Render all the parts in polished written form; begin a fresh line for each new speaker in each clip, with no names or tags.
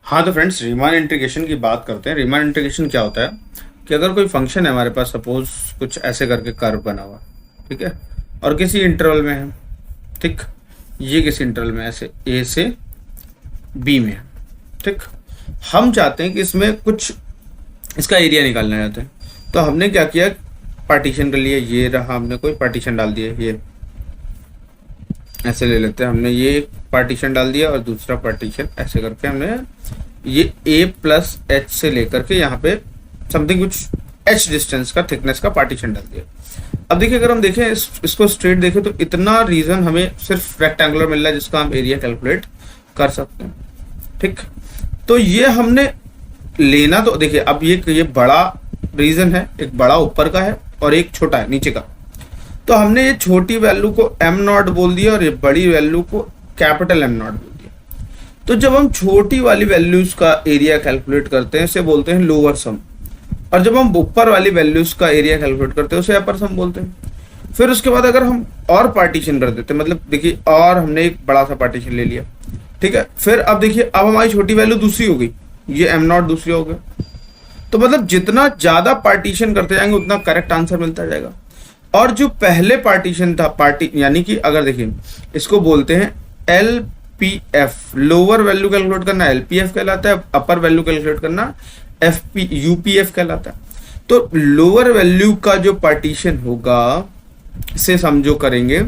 हाँ तो friends, Riemann integration की बात करते हैं। रीमान इंटीग्रेशन क्या होता है कि अगर कोई फंक्शन है हमारे पास, सपोज कुछ ऐसे करके कर्व बना हुआ, ठीक है, और किसी इंटरवल में है, ठीक, ये किसी इंटरवल में ऐसे ए से बी में है, ठीक, हम चाहते हैं कि इसमें कुछ इसका एरिया निकालना चाहते हैं। तो हमने क्या किया, पार्टीशन कर लिया, ये रहा, हमने कोई पार्टीशन डाल दिया, ये ऐसे ले लेते हैं, हमने ये एक पार्टीशन डाल दिया और दूसरा पार्टीशन ऐसे करके हमने ये a प्लस एच से लेकर के यहाँ पे समथिंग कुछ h डिस्टेंस का, थिकनेस का पार्टीशन डाल दिया। अब देखिए, अगर हम देखें इसको स्ट्रेट देखें तो इतना रीजन हमें सिर्फ रेक्टेंगुलर मिल रहा है जिसका हम एरिया कैलकुलेट कर सकते हैं, ठीक। तो ये हमने लेना, तो देखिए अब ये बड़ा रीजन है, एक बड़ा ऊपर का है और एक छोटा है नीचे का। तो हमने ये छोटी वैल्यू को एम नॉट बोल दिया और ये बड़ी वैल्यू को कैपिटल एम नॉट बोल दिया। तो जब हम छोटी वाली वैल्यूज का एरिया कैलकुलेट करते हैं इसे बोलते हैं लोअर सम, और जब हम ऊपर वाली वैल्यूज का एरिया कैलकुलेट करते हैं उसे अपर सम बोलते हैं। फिर उसके बाद अगर हम और पार्टीशन कर देते हैं, मतलब देखिए और हमने एक बड़ा सा पार्टीशन ले लिया, ठीक है। फिर अब देखिए, अब हमारी छोटी वैल्यू दूसरी हो गई, ये एम नॉट दूसरी हो गया। तो मतलब जितना ज्यादा पार्टीशन करते जाएंगे उतना करेक्ट आंसर मिलता जाएगा। और जो पहले पार्टीशन था, यानी कि अगर देखिए इसको बोलते हैं LPF, लोअर वैल्यू कैलकुलेट करना LPF कहलाता है, अपर वैल्यू कैलकुलेट करना UPF कहलाता है। तो लोअर वैल्यू का जो पार्टीशन होगा से समझो करेंगे,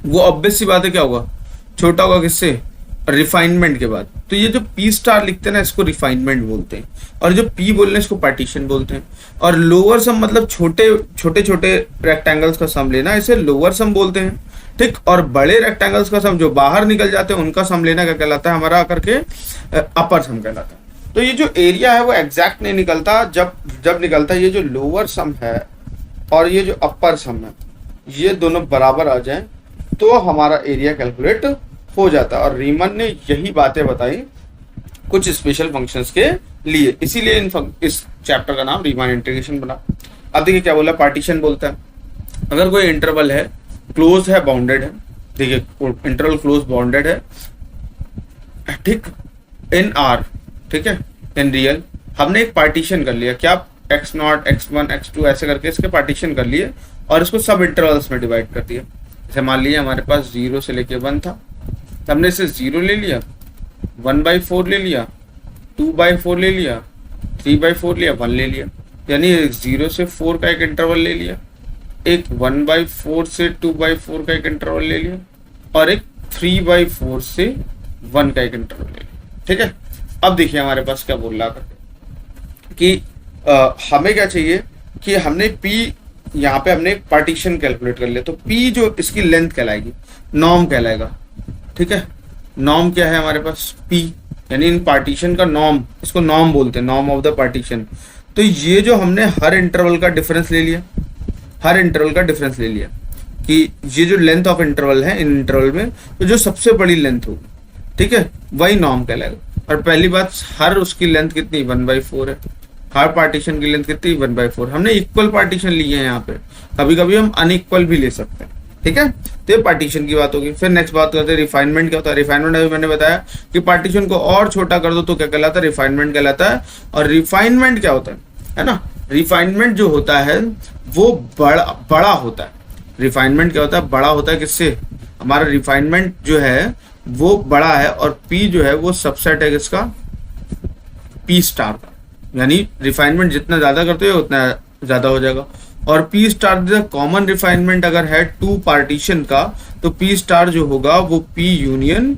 वो ऑब्वियस सी बात है क्या होगा, छोटा होगा किससे, रिफाइनमेंट के बाद। तो ये जो P स्टार लिखते हैं ना, इसको रिफाइनमेंट बोलते हैं, और जो P बोल रहे हैं इसको पार्टीशन बोलते हैं। और लोअर सम मतलब छोटे छोटे रेक्टेंगल्स का सम लेना, इसे लोअर सम बोलते हैं, ठीक। और बड़े रेक्टेंगल्स का सम जो बाहर निकल जाते हैं उनका सम लेना क्या कहलाता है, हमारा करके अपर सम कहलाता है। तो ये जो एरिया है वो एग्जैक्ट नहीं निकलता, जब निकलता है ये जो लोअर सम है और ये जो अपर सम है, ये दोनों बराबर आ जाए तो हमारा एरिया कैलकुलेट हो जाता है। और रीमन ने यही बातें बताई कुछ स्पेशल फंक्शंस के लिए, इसीलिए इस चैप्टर का नाम रीमान इंटीग्रेशन बना। अब देखिए क्या बोला, पार्टीशन बोलता है अगर कोई इंटरवल है, क्लोज है, बाउंडेड है, देखिए इंटरवल क्लोज बाउंडेड है, ठीक, इन आर, ठीक है, इन रियल, हमने एक पार्टीशन कर लिया, क्या, x0 x1 x2 ऐसे करके इसके पार्टीशन कर लिए और इसको सब इंटरवल्स में डिवाइड कर दिया। जैसे मान लीजिए हमारे पास 0 से लेके 1 था, तो हमने इसे 0 ले लिया, 1/4 ले लिया, 2/4 ले लिया, 3/4 लिया, 1 ले लिया, यानी 0 से 4 का एक इंटरवल ले लिया, एक 1/4 से 2/4 का एक इंटरवल ले लिया, और एक 3/4 से 1 का एक इंटरवल ले लिया, ठीक है। अब देखिए हमारे पास क्या बोल रहा है कि हमें क्या चाहिए कि हमने P, यहाँ पे हमने पार्टीशन कैलकुलेट कर लिया, तो P जो इसकी लेंथ कहलाएगी, नॉर्म कहलाएगा, ठीक है। नॉर्म क्या है हमारे पास, P, यानी इन पार्टीशन का नॉर्म, इसको नॉर्म बोलते हैं, नॉर्म ऑफ द पार्टीशन। तो ये जो हमने हर इंटरवल का डिफरेंस ले लिया, हर इंटरवल का डिफरेंस ले लिया कि ये जो लेंथ ऑफ इंटरवल है इन इंटरवल में, तो जो सबसे बड़ी लेंथ होगी, ठीक है, वही नॉर्म कहलाएगा। और पहली बात, हर उसकी लेंथ कितनी, 1/4 है, हर पार्टीशन की लेंथ कितनी, 1/4। हमने इक्वल पार्टीशन लिए हैं यहाँ पे, कभी कभी हम अनइक्वल भी ले सकते हैं, ठीक है। तो ये पार्टीशन की बात होगी। फिर नेक्स्ट बात करते हैं रिफाइनमेंट क्या होता है। रिफाइनमेंट अभी मैंने बताया कि पार्टीशन को और छोटा कर दो तो क्या कहलाता है, रिफाइनमेंट कहलाता है। और रिफाइनमेंट क्या होता है ना, रिफाइनमेंट जो होता है वो बड़ा होता है। रिफाइनमेंट क्या होता है, बड़ा होता है, किससे, हमारा रिफाइनमेंट जो है वो बड़ा है, और P जो है वो सबसेट है किसका, P स्टार का, यानी रिफाइनमेंट जितना ज्यादा करते हो उतना ज्यादा हो जाएगा। और P स्टार कॉमन रिफाइनमेंट अगर है 2 पार्टीशन का, तो P स्टार जो होगा वो P union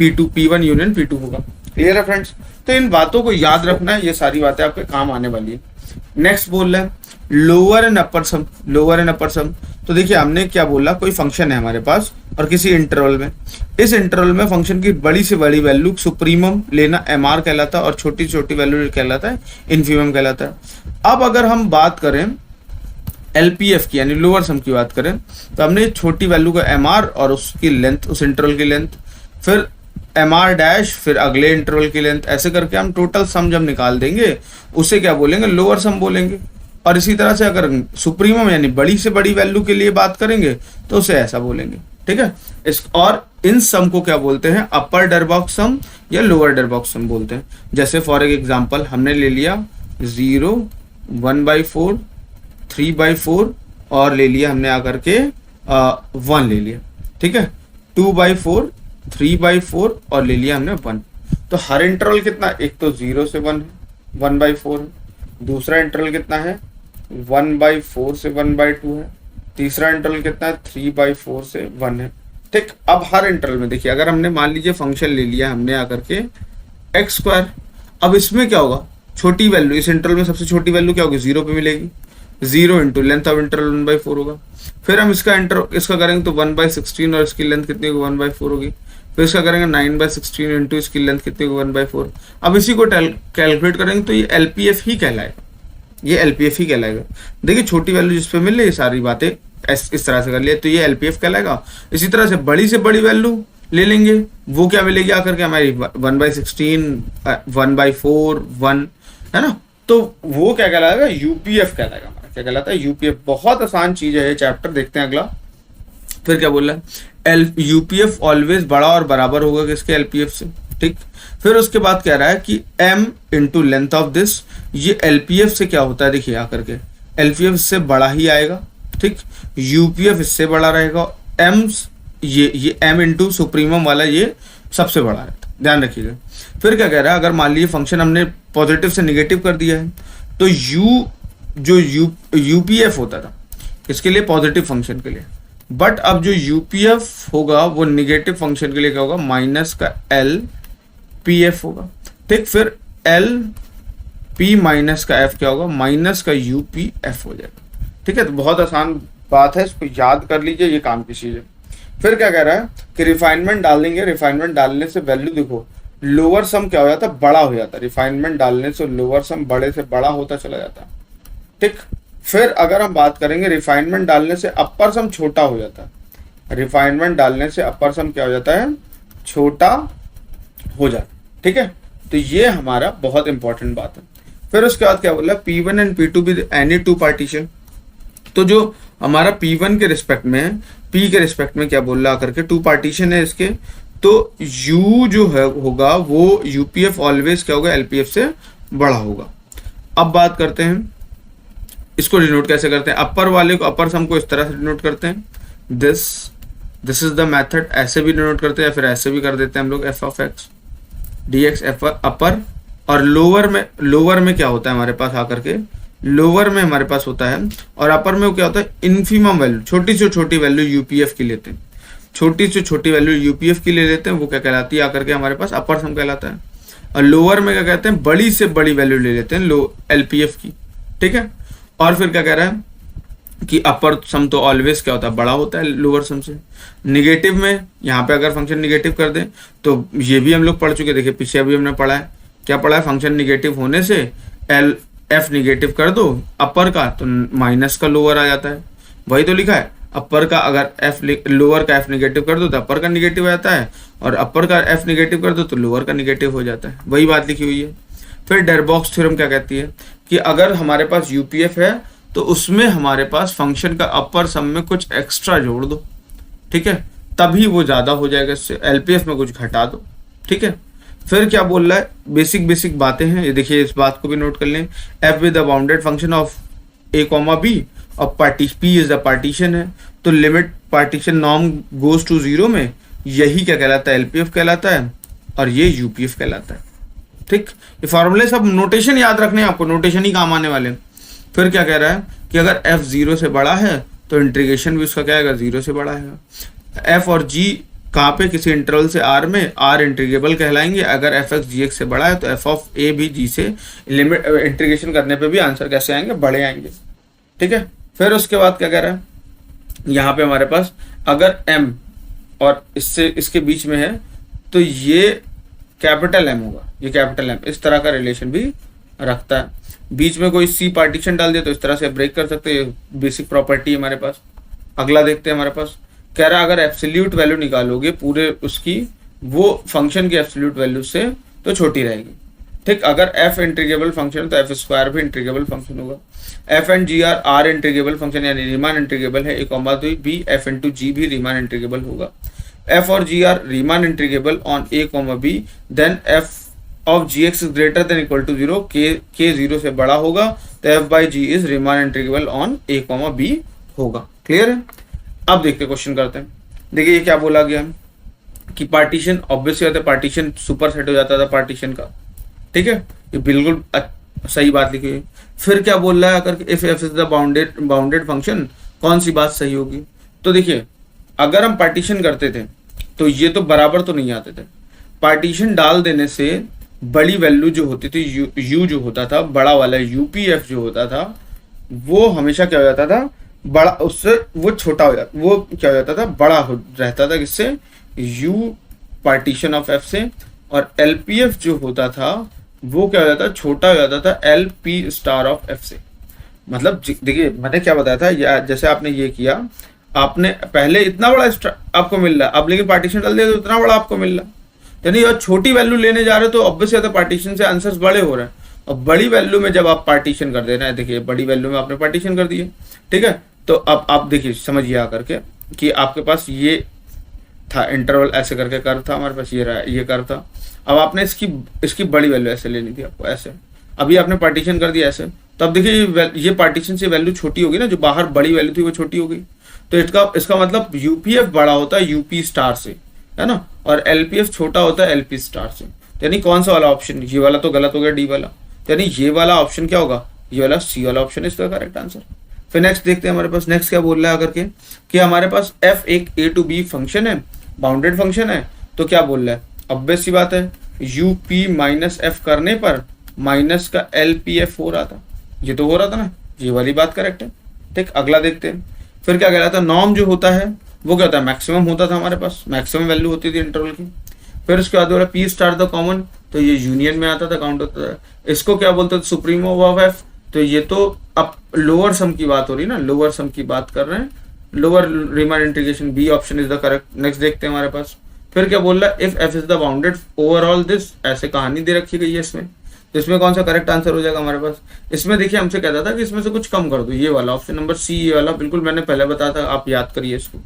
P2, P1 union P2 होगा। क्लियर है फ्रेंड्स। तो इन बातों को याद रखना है, ये सारी बातें आपके काम आने वाली है। नेक्स्ट बोल रहे हैं lower and upper sum. Lower and upper sum, तो देखिए हमने क्या बोला, कोई फंक्शन है हमारे पास और किसी इंटरवल में, इस इंटरवल में फंक्शन की बड़ी से बड़ी वैल्यू सुप्रीमम लेना MR कहलाता है, और छोटी छोटी वैल्यू कहलाता है इन्फीमम कहलाता है। अब अगर हम बात करें LPF की, यानी लोअर सम की बात करें, तो हमने छोटी वैल्यू का MR और उसकी लेंथ, उस इंटरवल की लेंथ, फिर MR डैश, फिर अगले इंटरवल की लेंथ, ऐसे करके हम टोटल सम जब निकाल देंगे उसे क्या बोलेंगे, लोअर सम बोलेंगे। और इसी तरह से अगर सुप्रीमम यानी बड़ी से बड़ी वैल्यू के लिए बात करेंगे तो उसे ऐसा बोलेंगे, ठीक है। इस और इन सम को क्या बोलते हैं, अपर डरबॉक्स सम या लोअर डेरबॉक्स सम बोलते हैं। जैसे फॉर एग्जांपल हमने ले लिया 0, 1/4, 3/4 और ले लिया हमने आकर के 1 ले लिया, ठीक है, 2/4, 3/4 और ले लिया हमने 1। तो हर इंटरवल कितना, एक तो 0 से 1 है, 1/4 है, दूसरा इंटरवल कितना है 1/4 से 1/2 है, तीसरा इंटरवल कितना है 3/4 से 1 है, ठीक। अब हर इंटरवल में देखिए, अगर हमने मान लीजिए फंक्शन ले लिया हमने आकर के x², अब इसमें क्या होगा, छोटी वैल्यू इस इंटरवल में सबसे छोटी वैल्यू क्या होगी, 0 पे मिलेगी, 0 इंटू लेंथ ऑफ इंटरवल 1/4 होगा। फिर हम इसका करेंगे तो 1/16 और इसकी लेंथ कितनी होगी 1/4 होगी। फिर इसका करेंगे 9/16 इंटू इसकी लेंथ कितनी होगी 1/4। अब इसी को कैलकुलेट करेंगे तो ये एलपीएफ ही कहलाएगा, ये एलपीएफ ही कहलाएगा। देखिए छोटी वैल्यू जिस पे मिल रही है सारी बातें इस तरह से कर लिया तो ये एलपीएफ कहलाएगा। इसी तरह से बड़ी से बड़ी वैल्यू ले लेंगे, वो क्या मिलेगी आकर के हमारी 1/16, 1/4, 1, है ना, तो वो क्या कहलाएगा, यूपीएफ कहलाएगा हमारा। क्या कहलाता है, यूपीएफ। बहुत आसान चीज है ये चैप्टर, देखते हैं अगला। फिर क्या बोल रहा है, यूपीएफ ऑलवेज बड़ा और बराबर होगा किसके, एलपीएफ से, ठीक। फिर उसके बाद कह रहा है कि m into length of this, ये एलपीएफ से क्या होता है, देखिए आकर के एलपीएफ इससे बड़ा ही आएगा, ठीक, यूपीएफ इससे बड़ा रहेगा, ये m इंटू सुप्रीमम वाला ये सबसे बड़ा है, ध्यान रखिएगा। फिर क्या कह रहा है, अगर मान लीजिए फंक्शन हमने पॉजिटिव से निगेटिव कर दिया है तो जो यूपीएफ होता था इसके लिए पॉजिटिव फंक्शन के लिए, बट अब जो यूपीएफ होगा वो निगेटिव फंक्शन के लिए क्या होगा, माइनस का एल पीएफ होगा, ठीक। फिर एल पी माइनस का एफ क्या होगा, माइनस का यूपीएफ हो जाएगा, ठीक है। तो बहुत आसान बात है, इसको याद कर लीजिए, ये काम की चीज है। फिर क्या कह रहा है कि रिफाइनमेंट डाल देंगे, रिफाइनमेंट डालने से वैल्यू देखो लोअर सम क्या हो जाता है, बड़ा हो जाता है। रिफाइनमेंट डालने से लोअर सम बड़े से बड़ा होता चला जाता है, ठीक। फिर अगर हम बात करेंगे रिफाइनमेंट डालने से अपर सम छोटा हो जाता है, रिफाइनमेंट डालने से अपर सम क्या हो जाता है, छोटा हो जाता है, ठीक है। तो ये हमारा बहुत इंपॉर्टेंट बात है। फिर उसके बाद क्या बोला, P1 and P2 with any two partition. तो जो हमारा P1 के रिस्पेक्ट में, P के रिस्पेक्ट में क्या बोल रहा करके 2 पार्टीशन है इसके, तो U जो है होगा वो यूपीएफ ऑलवेज क्या होगा, एलपीएफ से बड़ा होगा। अब बात करते हैं इसको डिनोट कैसे करते हैं। अपर वाले को, अपर सम को इस तरह से डिनोट करते हैं, दिस इज द मेथड, ऐसे भी डिनोट करते हैं या फिर ऐसे भी कर देते हैं हम लोग, एफ ऑफ एक्स dx अपर। और लोअर में क्या होता है हमारे पास आकर के, लोअर में हमारे पास होता है, और अपर में क्या होता है, इन्फीमम वैल्यू, छोटी से छोटी वैल्यू यूपीएफ की लेते हैं, छोटी से छोटी वैल्यू यूपीएफ की ले लेते हैं, वो क्या कहलाती है आकर के हमारे पास अपर सम कहलाता है। और लोअर में क्या कहते हैं, बड़ी से बड़ी वैल्यू ले लेते हैं लो एलपीएफ की, ठीक है। और फिर क्या कह रहा है कि अपर सम तो ऑलवेज क्या होता है, बड़ा होता है लोअर सम से। निगेटिव में यहाँ पे अगर फंक्शन निगेटिव कर दें तो ये भी हम लोग पढ़ चुके, देखिए पीछे अभी हमने पढ़ा है, क्या पढ़ा है, फंक्शन निगेटिव होने से एल एफ निगेटिव कर दो अपर का तो माइनस का लोअर आ जाता है, वही तो लिखा है। अपर का अगर एफ, लोअर का एफ निगेटिव कर दो तो अपर का निगेटिव आ जाता है, और अपर का एफ निगेटिव कर दो तो लोअर का निगेटिव हो जाता है, वही बात लिखी हुई है। फिर डेरबॉक्स थ्योरम क्या कहती है कि अगर हमारे पास यूपीएफ है तो उसमें हमारे पास फंक्शन का अपर सम में कुछ एक्स्ट्रा जोड़ दो, ठीक है, तभी वो ज्यादा हो जाएगा, इससे एलपीएफ में कुछ घटा दो, ठीक है। फिर क्या बोल रहा है, बेसिक बातें हैं ये, देखिए इस बात को भी नोट कर लें। F with the bounded function of A comma B और पी इज द पार्टीशन है, तो limit partition norm goes to 0 में यही क्या कहलाता है, एलपीएफ कहलाता है, और ये यूपीएफ कहलाता है, ठीक। ये फॉर्मूले सब नोटेशन याद रखने हैं आपको, नोटेशन ही काम आने वाले। फिर क्या कह रहा है कि अगर एफ 0 से बड़ा है तो इंटीग्रेशन भी उसका क्या आएगा, 0 से बड़ा है। एफ और जी कहाँ पे, किसी इंटरवल से आर में, आर इंटीग्रेबल कहलाएंगे। अगर एफ एक्स जी एक्स से बड़ा है तो एफ ऑफ ए भी जी से लिमिट इंटीग्रेशन करने पे भी आंसर कैसे आएंगे, बड़े आएंगे, ठीक है। फिर उसके बाद क्या कह रहा है, यहाँ पे हमारे पास अगर एम और इससे इसके बीच में है तो ये कैपिटल एम होगा, ये कैपिटल एम, इस तरह का रिलेशन भी रखता है। बीच में कोई सी पार्टीशन डाल दिया तो इस तरह से ब्रेक कर सकते हैं, बेसिक प्रॉपर्टी हमारे पास। अगला देखते हैं, हमारे पास कह रहा है अगर एब्सोल्यूट वैल्यू निकालोगे पूरे उसकी, वो फंक्शन की एब्सोल्यूट वैल्यू से तो छोटी रहेगी, ठीक। अगर एफ इंटीग्रेबल फंक्शन तो एफ स्क्वायर भी इंटीग्रेबल फंक्शन होगा। F and G are integrable function यानी रीमान इंटीग्रेबल है, A comma 2 B F into G भी रीमान इंटीग्रेबल होगा। एफ और G are Riemann integrable on A comma B, then F of G X is greater than equal to zero, के zero से बड़ा होगा तो F by G is Riemann integrable on A comma B होगा। Clear है? अब देखते question करते हैं। देखिए ये क्या बोला गया कि पार्टीशन, ऑब्वियसली होता है पार्टीशन सुपर सेट हो जाता था पार्टीशन का, ठीक है, ये बिल्कुल सही बात लिखी है। फिर क्या बोल रहा है अगर if F is the bounded function, कौन सी बात सही होगी? तो देखिए अगर हम पार्टीशन करते थे तो ये तो बराबर तो नहीं आते थे, पार्टीशन डाल देने से बड़ी वैल्यू जो होती थी यू जो होता था बड़ा वाला यूपीएफ जो होता था वो हमेशा क्या हो जाता था बड़ा, उससे वो छोटा हो जाता, वो क्या हो जाता था बड़ा हो रहता था किससे, यू पार्टीशन ऑफ एफ से, और एलपीएफ जो होता था वो क्या हो जाता था छोटा हो जाता था L P star of F से। मतलब देखिए मैंने क्या बताया था, या जैसे आपने ये किया, आपने पहले इतना बड़ा आपको मिल रहा है, अब लेकिन पार्टीशन डाल दिया तो इतना बड़ा आपको मिल रहा है, यानी और छोटी वैल्यू लेने जा रहे हो तो ऑब्वियसली पार्टीशन से आंसर्स बड़े हो रहे हैं, और बड़ी वैल्यू में जब आप पार्टीशन कर दे रहे हैं, देखिए बड़ी वैल्यू में आपने पार्टीशन कर दिए, ठीक है, तो अब आप देखिए समझिए आकर के कि आपके पास ये था इंटरवल ऐसे करके कर्व था हमारे पास, ये कर्व था, अब आपने इसकी बड़ी वैल्यू ऐसे लेनी थी आपको ऐसे, अभी आपने पार्टीशन कर दिया ऐसे, तो अब देखिए ये पार्टीशन से वैल्यू छोटी होगी ना, जो बाहर बड़ी वैल्यू थी वो छोटी हो गई, तो इसका मतलब यूपीएफ बड़ा होता है यूपी स्टार से, है ना, और एलपीएफ छोटा होता है एलपी स्टार से। तो यानी कौन सा वाला ऑप्शन, ये वाला तो गलत हो गया डी वाला, तो यानी ये वाला ऑप्शन क्या होगा, ये वाला सी वाला ऑप्शन इसका करेक्ट आंसर। फिर नेक्स्ट देखते हैं हमारे पास नेक्स्ट क्या बोल रहा है अगर के कि हमारे पास एफ एक ए टू बी फंक्शन है, बाउंडेड फंक्शन है, तो क्या बोल रहा है, ऑब्वियस सी बात है यूपी माइनस एफ करने पर माइनस का एलपीएफ हो रहा था, ये तो हो रहा था ना, ये वाली बात करेक्ट है। ठीक, अगला देखते हैं फिर क्या कह रहा था, नॉर्म जो होता है वो क्या होता है मैक्सिमम होता था हमारे पास, मैक्सिमम वैल्यू होती थी इंटरवल की। फिर उसके बाद बोला पी स्टार द कॉमन, तो ये यूनियन में आता था, काउंट होता था, इसको क्या बोलते थे सुप्रीमो ऑफ एफ, तो ये तो अब लोअर सम की बात हो रही है ना, लोअर सम की बात कर रहे हैं, lower Riemann integration, B option is the correct. Next देखते हैं हमारे पास फिर क्या बोल रहा है, if F is the bounded overall this, ऐसे कहानी दे रखी गई है इसमें, तो इसमें कौन सा करेक्ट आंसर हो जाएगा हमारे पास, इसमें देखिए हमसे कहता था कि इसमें से कुछ कम कर दो, ये वाला ऑप्शन नंबर सी, ये वाला बिल्कुल मैंने पहले बताया था, आप याद करिए इसको।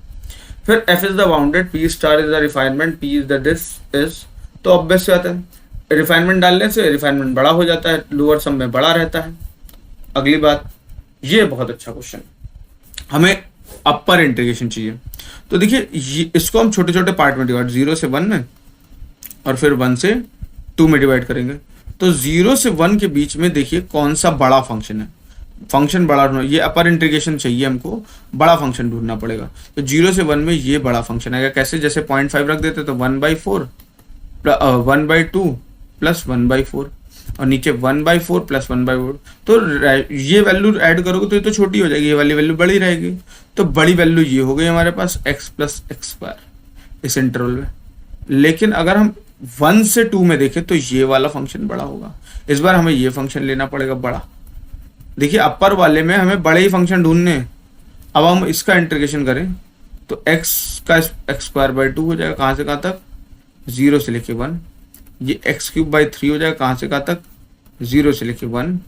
फिर F is the bounded, P star is the refinement, P is the this is, तो ऑब्वियस आता है रिफाइनमेंट डालने से रिफाइनमेंट बड़ा हो जाता है, लोअर सम में बड़ा रहता है। अगली बात, ये बहुत अच्छा क्वेश्चन, हमें अपर इंटीग्रेशन चाहिए, तो देखिए इसको हम छोटे छोटे पार्ट में डिवाइड, 0 से 1 में और फिर 1 से 2 में डिवाइड करेंगे। तो 0 से 1 के बीच में देखिए कौन सा बड़ा फंक्शन है, फंक्शन बड़ा ढूंढना, ये अपर इंटीग्रेशन चाहिए हमको, बड़ा फंक्शन ढूंढना पड़ेगा। तो 0 से 1 में ये बड़ा फंक्शन आएगा, कैसे, जैसे 0.5 रख देते तो 1/4 1/2 प्लस 1/4 और नीचे 1/4 प्लस 1/4, तो ये वैल्यू ऐड करोगे तो ये तो छोटी हो जाएगी, ये वाली वैल्यू बड़ी रहेगी, तो बड़ी वैल्यू ये हो गई हमारे पास x प्लस एक्स स्क्वायर इस इंटरवल में। लेकिन अगर हम 1 से 2 में देखें तो ये वाला फंक्शन बड़ा होगा, इस बार हमें ये फंक्शन लेना पड़ेगा बड़ा। देखिए अपर वाले में हमें बड़े ही फंक्शन ढूंढने हैं, अब हम इसका इंटीग्रेशन करें तो x का x²/2 हो जाएगा, कहाँ से कहाँ तक, 0 से लेके 1, ये x³/3 हो जाएगा, कहाँ से कहाँ तक, 0 से लेके 1,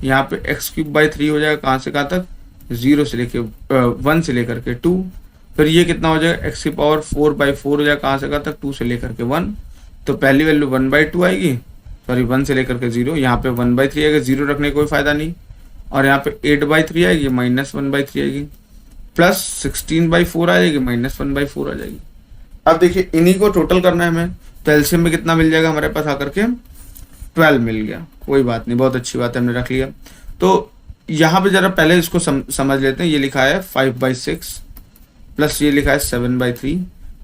यहाँ पे x³/3 हो जाएगा, कहाँ से कहाँ तक, 0 से लेके 1 से लेकर के 2, फिर ये कितना हो जाएगा x⁴/4 हो जाएगा, कहाँ से कहाँ तक, 2 से लेकर के 1, तो पहली वैल्यू 1/2 आएगी, सॉरी 1 से लेकर के 0, यहाँ पे 1/3 आएगा, 0 रखने का कोई फायदा नहीं, और यहाँ पे 8/3 आएगी, -1/3 आएगी, प्लस 16/4 आ जाएगी, -1/4 आ जाएगी। अब देखिए इन्हीं को टोटल करना है हमें, तो एलसीएम में कितना मिल जाएगा हमारे पास आकर के 12 मिल गया, कोई बात नहीं, बहुत अच्छी बात है, हमने रख लिया। तो यहाँ पे जरा पहले इसको समझ लेते हैं, ये लिखा है 5/6 प्लस ये लिखा है 7/3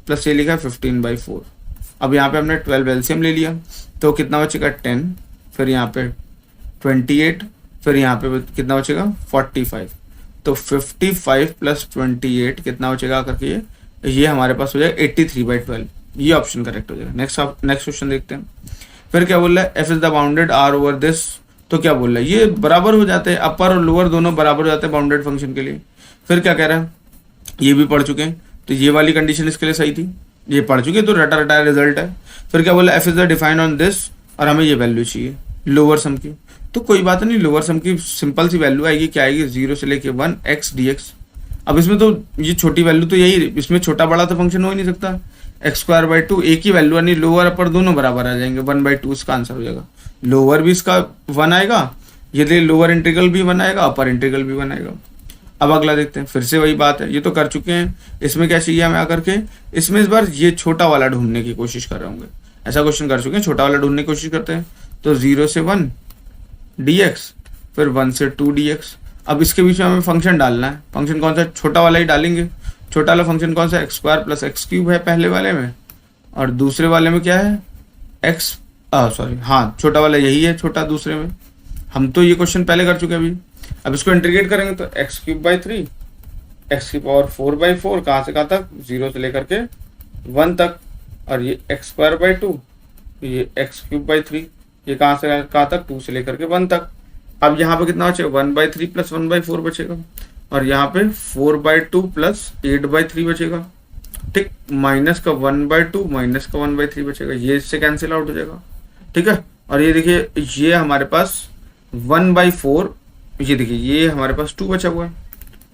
प्लस ये लिखा है 15/4। अब यहाँ पे हमने 12 एलसीएम ले लिया, तो कितना बचेगा 10, फिर यहाँ पे 28, फिर यहाँ पे कितना बचेगा 45, तो 55 प्लस 28 कितना बचेगा आकर के, ये हमारे पास हो जाएगा 83/12, ये ऑप्शन करेक्ट हो जाएगा। नेक्स्ट क्वेश्चन देखते हैं, फिर क्या बोल रहा है, F is the bounded R over this, तो क्या बोल रहा है, ये बराबर हो जाते हैं, अपर और लोअर दोनों बराबर हो जाते हैं बाउंडेड फंक्शन के लिए। फिर क्या कह रहा है, ये भी पढ़ चुके हैं, तो ये वाली कंडीशन इसके लिए सही थी, ये पढ़ चुके, तो रटा रटाया रिजल्ट है। फिर क्या बोला, F is the define on this, और हमें ये वैल्यू चाहिए लोअर सम की, तो कोई बात नहीं, लोअर सम की सिंपल सी वैल्यू आएगी, क्या आएगी, 0 से लेके 1 x dx। अब इसमें तो ये छोटी वैल्यू तो यही, इसमें छोटा बड़ा तो फंक्शन हो ही नहीं सकता, एक्स स्क्वायर बाई टू, एक ही वैल्यू यानी लोअर अपर दोनों बराबर आ जाएंगे, 1/2 इसका आंसर हो जाएगा। लोअर भी इसका 1 आएगा, ये लोअर इंटीग्रल भी 1 आएगा, अपर इंटीग्रल भी 1 आएगा। अब अगला देखते हैं, फिर से वही बात है, ये तो कर चुके हैं। इसमें क्या चाहिए हमें आकर के, इसमें इस बार ये छोटा वाला ढूंढने की कोशिश कर रहे होंगे। ऐसा क्वेश्चन कर चुके हैं, छोटा वाला ढूंढने की कोशिश करते हैं। तो 0 से 1 dx, फिर 1 से 2 dx। अब इसके बीच में हमें फंक्शन डालना है। फंक्शन कौन सा, छोटा वाला ही डालेंगे। छोटा वाला फंक्शन कौन सा, x square plus x cube है पहले वाले में, और दूसरे वाले में क्या है, एक्स सॉरी हाँ छोटा वाला यही है, छोटा दूसरे में। हम तो ये क्वेश्चन पहले कर चुके हैं अभी। अब इसको इंटीग्रेट करेंगे तो एक्स क्यूब बाई 3, एक्स की पावर 4/4, कहाँ से कहाँ तक, 0 से लेकर के 1 तक, और ये एक्स स्क्वायर बाई 2, ये एक्स क्यूब बाई 3, ये कहाँ से कहाँ तक, 2 से लेकर के 1 तक। अब यहाँ पे कितना बचेगा, 1/3 प्लस 1/4 बचेगा, और यहाँ पे 4/2 प्लस 8/3 बचेगा। ठीक, माइनस का 1/2 माइनस का 1/3 बचेगा, ये इससे कैंसिल आउट हो जाएगा। ठीक है, और ये देखिए ये हमारे पास 1/4, ये देखिए ये हमारे पास 2 बचा हुआ है।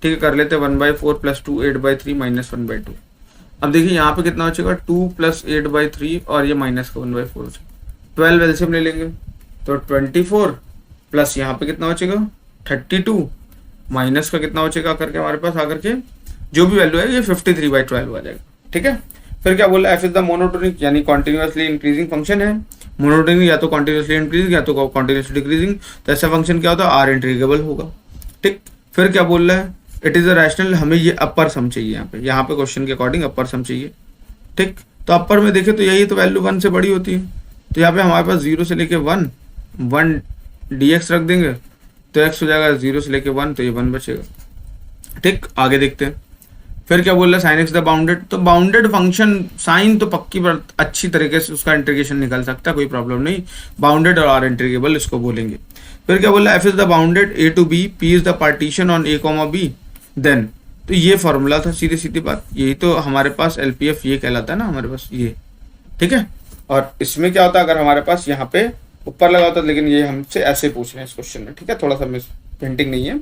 ठीक है, कर लेते हैं 1/4 प्लस 2 8/3 माइनस 1/2। अब देखिए यहाँ पे कितना बचेगा, 2 प्लस 8/3 और ये माइनस का 1/4 बचेगा। 12 एलसीएम ले लेंगे तो 24 प्लस यहाँ पे कितना बचेगा 32, माइनस का कितना बचेगा करके हमारे पास आकर के जो भी वैल्यू है ये 53/12 आ जाएगा। ठीक है, फिर क्या बोला, एफ इज द मोनोटोनिक यानी कॉन्टिन्यूसली इंक्रीजिंग फंक्शन है। मोनोटोनिक या तो कॉन्टिन्यूसली इंक्रीजिंग या तो कॉन्टिन्यूसली डिक्रीजिंग, तो ऐसा फंक्शन क्या होता है, आर इंटीग्रेबल होगा। ठीक, फिर क्या बोल रहा है, इट इज अ रैशनल, हमें ये अपर सम चाहिए यहाँ पे क्वेश्चन के अकॉर्डिंग अपर सम चाहिए। ठीक, तो अपर में देखें तो यही तो वैल्यू 1 से बड़ी होती है, तो यहाँ पे हमारे पास 0 से लेके 1 dx रख देंगे तो x हो जाएगा 0 से लेके 1, तो ये 1 बचेगा। ठीक, आगे देखते हैं, फिर क्या बोल रहा है, साइन एक्स द बाउंडेड, तो बाउंडेड फंक्शन साइन तो पक्की पर अच्छी तरीके से उसका इंटीग्रेशन निकल सकता है, कोई प्रॉब्लम नहीं। बाउंडेड और आर इंटीग्रेबल इसको बोलेंगे। फिर क्या बोल रहा है, F is the bounded A to B, P is the partition on A comma B, then, तो ये फॉर्मूला था, सीधी सीधी बात, यही तो हमारे पास एलपीएफ ये कहलाता है ना हमारे पास ये। ठीक है, और इसमें क्या होता है, अगर हमारे पास यहाँ पे ऊपर लगा होता, लेकिन ये हमसे ऐसे पूछ रहे हैं इस क्वेश्चन में। ठीक है, थोड़ा सा मिस प्रिंटिंग नहीं है।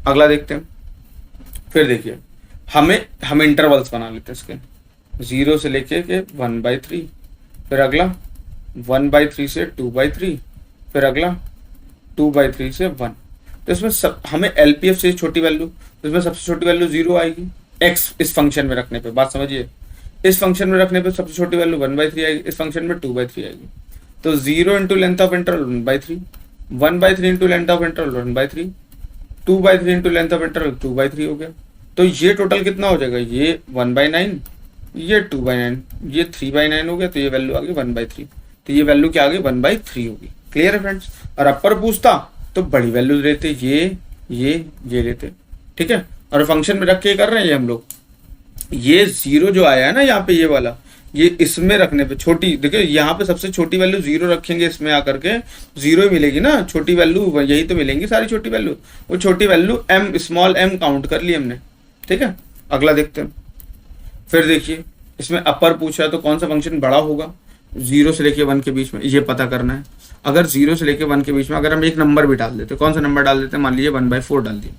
अगला देखते हैं, फिर देखिए हम इंटरवल्स बना लेते हैं इसके, 0 से लेके के 1/3, फिर अगला 1/3 से 2/3, फिर अगला 2/3 से 1। तो इसमें सब हमें एलपीएफ से छोटी वैल्यू, तो इसमें सबसे छोटी वैल्यू 0 आएगी। एक्स इस फंक्शन में रखने पे, बात समझिए, इस फंक्शन में रखने पे सबसे छोटी वैल्यू 1/3 आएगी, इस फंक्शन में 2/3 आएगी। तो 0 into length of interval 1/3, 1/3 into length of interval 1/3, 2/3 into length of interval 2/3 हो गया। तो ये टोटल कितना हो जाएगा, ये 1/9, ये 2/9, ये 3/9 हो गया, तो ये वैल्यू आ गई 1/3। तो ये वैल्यू क्या आ गई, 1/3 होगी। क्लियर है फ्रेंड्स, और अपर पूछता तो बड़ी वैल्यू लेते, ये लेते। ठीक है, और फंक्शन में रख के कर रहे हैं ये हम लोग, ये 0 जो आया है ना यहाँ पे ये वाला, ये इसमें रखने पे छोटी, देखिए यहाँ पे सबसे छोटी वैल्यू 0 रखेंगे, इसमें आकर के 0 ही मिलेगी ना, छोटी वैल्यू यही तो मिलेंगी सारी छोटी वैल्यू। वो छोटी value m small m count कर ली हमने। ठीक है, अगला देखते हैं, फिर देखिए इसमें अपर पूछा है तो कौन सा फंक्शन बड़ा होगा, 0 से लेके 1 के बीच में, ये पता करना है। अगर 0 से लेके 1 के बीच में अगर हम एक नंबर भी डाल देते, कौन सा नंबर डाल देते हैं, मान लीजिए 1/4 डाल दिए,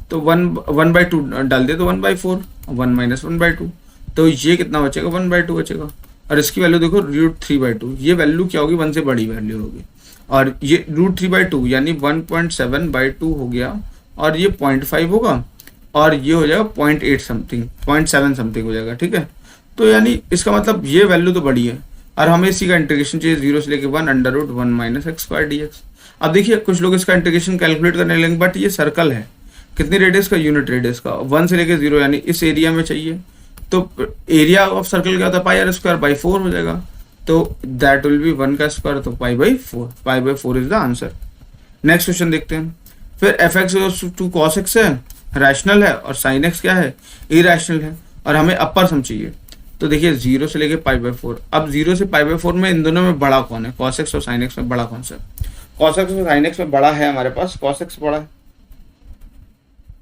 तो 1/2 डाल दिए तो 1/4, 1 माइनस 1/2, तो ये कितना बचेगा, 1/2 बचेगा। और इसकी वैल्यू देखो √3/2, ये वैल्यू क्या होगी, 1 से बड़ी वैल्यू होगी, और ये √3/2 यानी 1.7/2 हो गया, और ये 0.5 होगा, और ये हो जाएगा 0.8 समथिंग, 0.7 समथिंग हो जाएगा। ठीक है, तो यानी इसका मतलब ये वैल्यू तो बड़ी है, और हमें इसी का इंटीग्रेशन चाहिए 0 से लेके 1 √1 माइनस एक्स स्क्वायर dx। अब देखिए कुछ लोग इसका इंटीग्रेशन कैलकुलेट करने लगेंगे, बट ये सर्कल है, कितनी रेडियस का, यूनिट रेडियस का, 1 से लेके 0 यानी इस एरिया में चाहिए, तो एरिया ऑफ सर्कल क्या होता है, πr²/4 हो जाएगा, तो दैट विल बी 1 का स्क्वायर, तो π/4 is the answer. Next question देखते हैं, फिर fx टू cos x है, रैशनल है, और sin x क्या है, इरैशनल है, और हमें अपर सम चाहिए। तो देखिए 0 से लेके π/4, अब 0 से π/4 में इन दोनों में बड़ा कौन है, cos x और sin x में बड़ा कौन सा, cos x और sin x में बड़ा है हमारे पास cos x बड़ा है।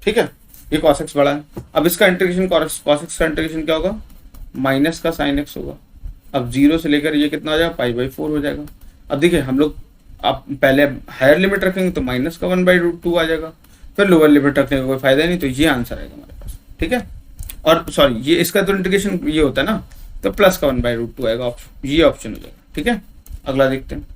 ठीक है, ये cos x बड़ा है। अब इसका इंटीग्रेशन cos x का इंटीग्रेशन क्या होगा, माइनस का sin x होगा। अब 0 से लेकर ये कितना हो जाएगा, π/4 हो जाएगा। अब देखिए हम लोग आप पहले हायर लिमिट रखेंगे तो माइनस का 1/2 आ जाएगा, फिर लोअर लिमिट रखने का कोई फायदा नहीं, तो ये आंसर आएगा हमारे पास। ठीक है, और सॉरी ये इसका तो इंटीग्रेशन ये होता है ना, तो प्लस का 1/√2 आएगा, ऑप्शन ये ऑप्शन हो जाएगा। ठीक है, अगला देखते हैं।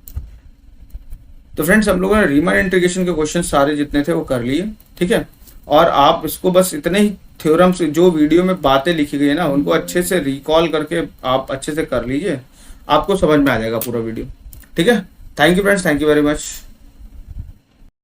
तो फ्रेंड्स हम लोगों ने रीमान इंटीग्रेशन के क्वेश्चन सारे जितने थे वो कर लिए। ठीक है, और आप इसको बस इतने ही थ्योरम्स जो वीडियो में बातें लिखी गई है ना उनको अच्छे से रिकॉल करके आप अच्छे से कर लीजिए, आपको समझ में आ जाएगा पूरा वीडियो। ठीक है, thank you friends, thank you very much.